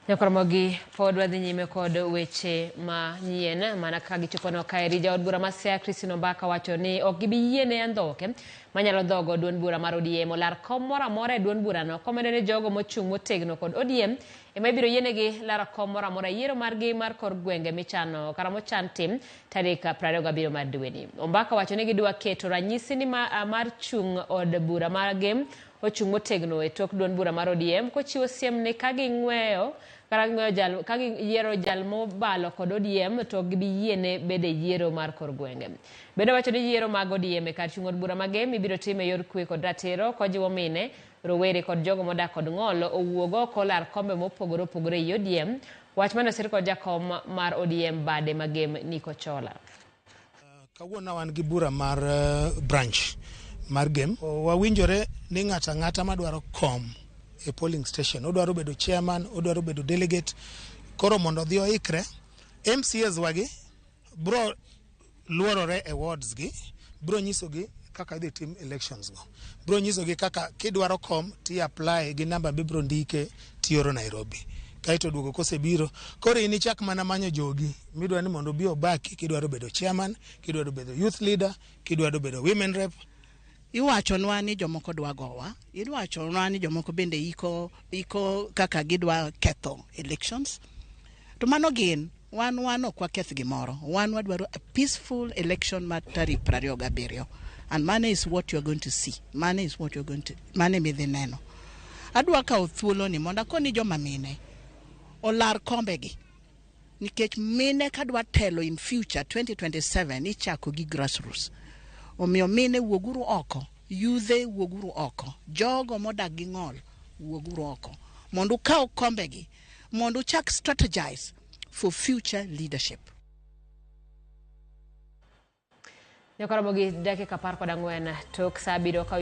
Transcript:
Ramogi pod wadhi nyime kod weche manyien mana kaka gichopono kaeri. Jaod bura mar Siaya wacho ni ok gibiyie ne andhoke manyalo dhogo duond bura mar ODM olar kom moro amora e duond burano komendo ne jogo mochung' motegno kod ODM ema ibiro yienegi laro kom moro amora yiero margi mar kor gwenge michano kara mochan tim tarik 27 mar dweni. Ombaka wacho ni gidwa keto ranyisi ni mar chung' od bura margi ochung' motegno e tok duond bura mar ODM kochiwo siem ni ka ging'weyo yiero jal mobalo kod ODM to gibiyiene bede yiero mar kor gwenge. Bende wacho ni yiero mag ODM e kar chung' od bura magem ibiro time yor kwe kod ratiro kojiwo mine, rowere kod jogo modak kod ng'ol owuog oko lar kombe mopogore opogore e ODM. Wach mane osir kod jakom mar ODM bade magem Niko Chola. Kawuono wan gi bura mar branch mar gem. Wawinjore ni ng'ata madwaro kom e polling station odwaro bedo chairman, odwaro bedo delegate, koro mondo dhi oikre. MCAs wagi bro luorore e wards gi, bro nyisogi kaka idhi tim elections go, bro nyisogi kaka kidwaro kom ti apply gi namba bibro ndike tioro Nairobi kaito duogo kosebiro. Koro ini chak mana manyo jogi midwa ni mondo bi obaki kidwaro bedo chairman, kidwaro bedo youth leader, kidwaro bedo women rep. Iwachonwa ni jomoko dwa gowa, iwachonwa ni jomoko bende iko kaka gidwa ketho elections. To mano gin, wan ok waketh gimoro. Wan wadwaro a peaceful election mar tarik 27. And money is what you're going to see. Money is what you're going to, money midhi neno. Adwa kawo thuolo ni mondo akoni joma mine olar kombegi. Nikech mine kadwa telo in future 2027 ichako gi grassroots. Omiyo mine wuoguru oko, yudhe wuoguru oko, jogo modak gi ng'ol wuoguru oko. Mondo kaw kombegi, mondo chak strategize for future leadership. Ramogi dakika 14 tok saa 7 ka